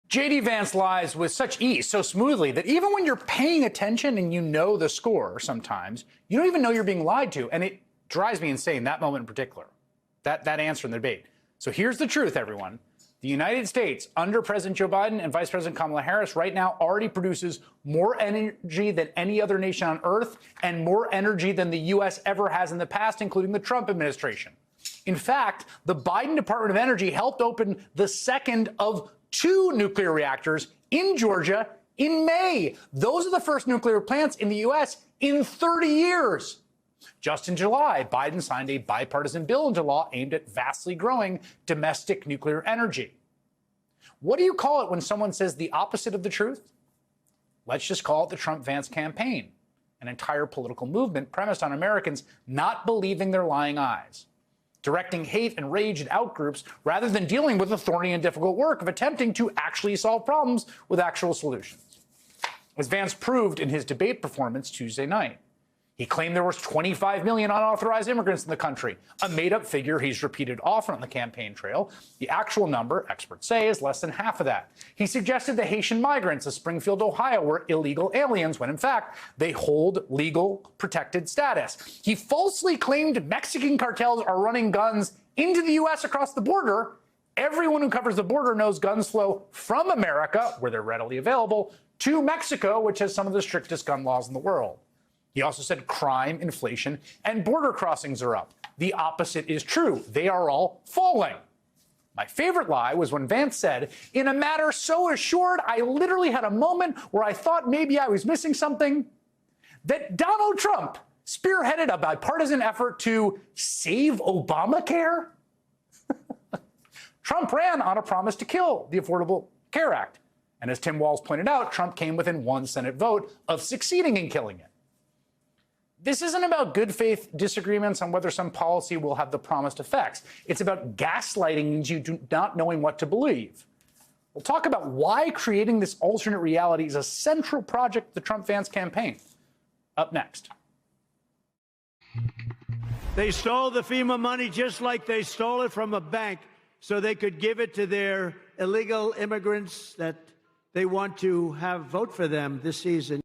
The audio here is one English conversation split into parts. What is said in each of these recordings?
J.D. Vance lies with such ease, so smoothly, that even when you're paying attention and you know the score sometimes, you don't even know you're being lied to. And it drives me insane, that moment in particular, that answer in the debate. So here's the truth, everyone. The United States, under President Joe Biden and Vice President Kamala Harris, right now already produces more energy than any other nation on earth and more energy than the U.S. ever has in the past, including the Trump administration. In fact, the Biden Department of Energy helped open the second of 2 nuclear reactors in Georgia in May. Those are the first nuclear plants in the U.S. in 30 years. Just in July, Biden signed a bipartisan bill into law aimed at vastly growing domestic nuclear energy. What do you call it when someone says the opposite of the truth? Let's just call it the Trump-Vance campaign, an entire political movement premised on Americans not believing their lying eyes, directing hate and rage at outgroups rather than dealing with the thorny and difficult work of attempting to actually solve problems with actual solutions. As Vance proved in his debate performance Tuesday night, he claimed there was 25 million unauthorized immigrants in the country, a made-up figure he's repeated often on the campaign trail. The actual number, experts say, is less than half of that. He suggested the Haitian migrants of Springfield, Ohio, were illegal aliens, when in fact they hold legal protected status. He falsely claimed Mexican cartels are running guns into the U.S. across the border. Everyone who covers the border knows guns flow from America, where they're readily available, to Mexico, which has some of the strictest gun laws in the world. He also said crime, inflation, and border crossings are up. The opposite is true. They are all falling. My favorite lie was when Vance said, in a matter so assured, I literally had a moment where I thought maybe I was missing something, that Donald Trump spearheaded a bipartisan effort to save Obamacare. Trump ran on a promise to kill the Affordable Care Act. And as Tim Walz pointed out, Trump came within 1 Senate vote of succeeding in killing it. This isn't about good faith disagreements on whether some policy will have the promised effects. It's about gaslighting you not knowing what to believe. We'll talk about why creating this alternate reality is a central project of the Trump-Vance campaign. Up next. They stole the FEMA money just like they stole it from a bank so they could give it to their illegal immigrants that they want to have vote for them this season.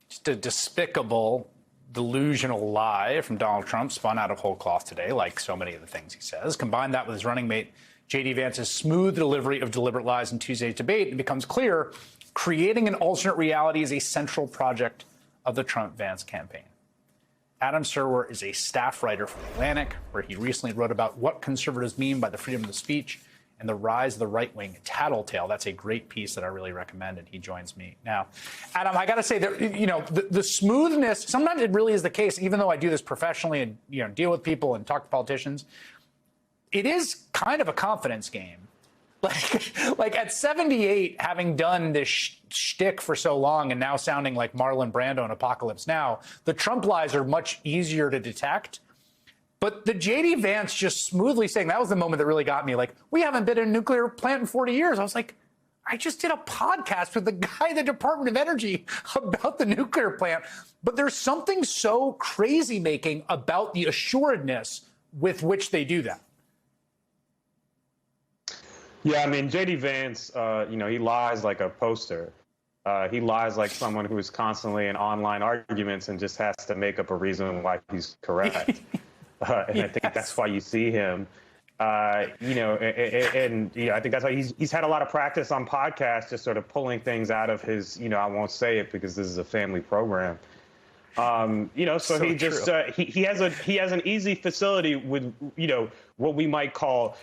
Just a despicable, delusional lie from Donald Trump spun out of whole cloth today, like so many of the things he says. Combine that with his running mate, J.D. Vance's smooth delivery of deliberate lies in Tuesday's debate, it becomes clear creating an alternate reality is a central project of the Trump-Vance campaign. Adam Serwer is a staff writer for The Atlantic, where he recently wrote about what conservatives mean by the freedom of speech and the rise of the right-wing tattletale. That's a great piece that I really recommend, and he joins me now. Adam, I got to say that, the smoothness, sometimes it really is the case, even though I do this professionally and, deal with people and talk to politicians, it is kind of a confidence game. Like at 78, having done this shtick for so long and now sounding like Marlon Brando in Apocalypse Now, the Trump lies are much easier to detect. But the J.D. Vance just smoothly saying, that was the moment that really got me. Like, we haven't been in a nuclear plant in 40 years. I was like, I just did a podcast with the guy at the Department of Energy about the nuclear plant. But there's something so crazy making about the assuredness with which they do that. Yeah, I mean, J.D. Vance, he lies like a poster. He lies like someone who is constantly in online arguments and just has to make up a reason why he's correct. And yes. I think that's why you see him, I think that's why he's had a lot of practice on podcasts, just sort of pulling things out of his, I won't say it because this is a family program. So he just he has an easy facility with, what we might call,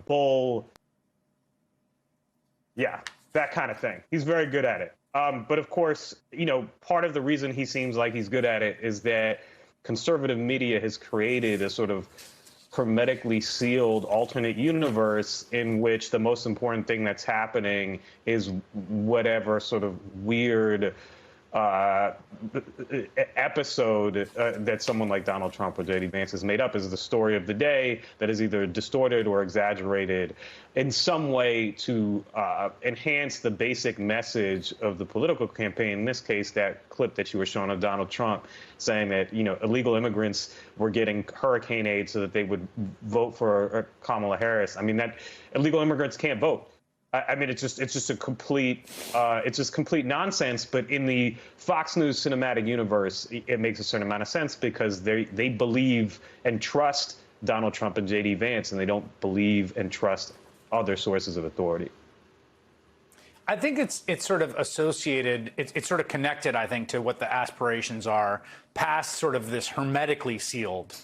bull. Yeah, that kind of thing. He's very good at it. But of course, part of the reason he seems like he's good at it is that conservative media has created a sort of hermetically sealed alternate universe in which the most important thing that's happening is whatever sort of weird episode that someone like Donald Trump or J.D. Vance has made up is the story of the day that is either distorted or exaggerated in some way to enhance the basic message of the political campaign. In this case, that clip that you were showing of Donald Trump saying that, you know, illegal immigrants were getting hurricane aid so that they would vote for Kamala Harris. I mean, that illegal immigrants can't vote. I mean, it's just a complete complete nonsense. But in the Fox News cinematic universe, it makes a certain amount of sense because they believe and trust Donald Trump and J.D. Vance, and they don't believe and trust other sources of authority. I think it's sort of associated, it's sort of connected, I think, to what the aspirations are past sort of this hermetically sealed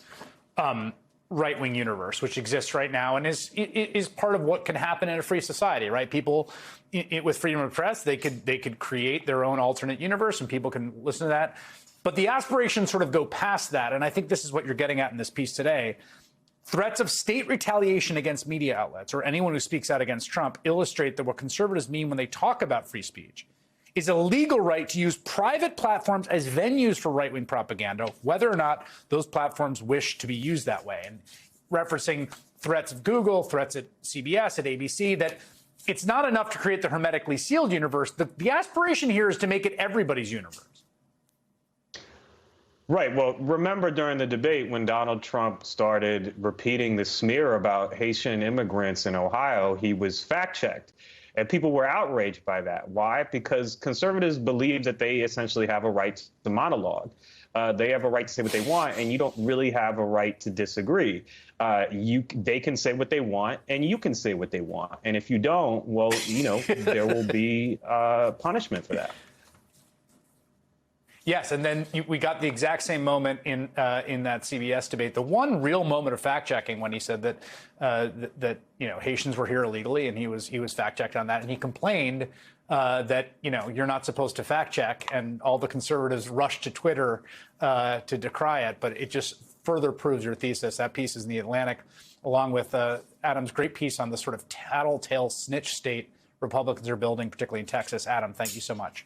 right-wing universe, which exists right now and is part of what can happen in a free society, right? People with freedom of press, they could create their own alternate universe and people can listen to that. But the aspirations sort of go past that. And I think this is what you're getting at in this piece today. Threats of state retaliation against media outlets or anyone who speaks out against Trump illustrate that what conservatives mean when they talk about free speech is a legal right to use private platforms as venues for right-wing propaganda, whether or not those platforms wish to be used that way. And referencing threats of Google, threats at CBS, at ABC, that it's not enough to create the hermetically sealed universe. The aspiration here is to make it everybody's universe. Right. Well, remember during the debate when Donald Trump started repeating the smear about Haitian immigrants in Ohio, he was fact-checked. And people were outraged by that. Why? Because conservatives believe that they essentially have a right to monologue. They have a right to say what they want, and you don't really have a right to disagree. They can say what they want, and you can say what they want. And if you don't, well, you know, there will be punishment for that. Yes, and then we got the exact same moment in that CBS debate. The one real moment of fact checking when he said that that you know Haitians were here illegally, and he was fact checked on that, and he complained that you know you're not supposed to fact check, and all the conservatives rushed to Twitter to decry it. But it just further proves your thesis. That piece is in the Atlantic, along with Adam's great piece on the sort of tattletale snitch state Republicans are building, particularly in Texas. Adam, thank you so much.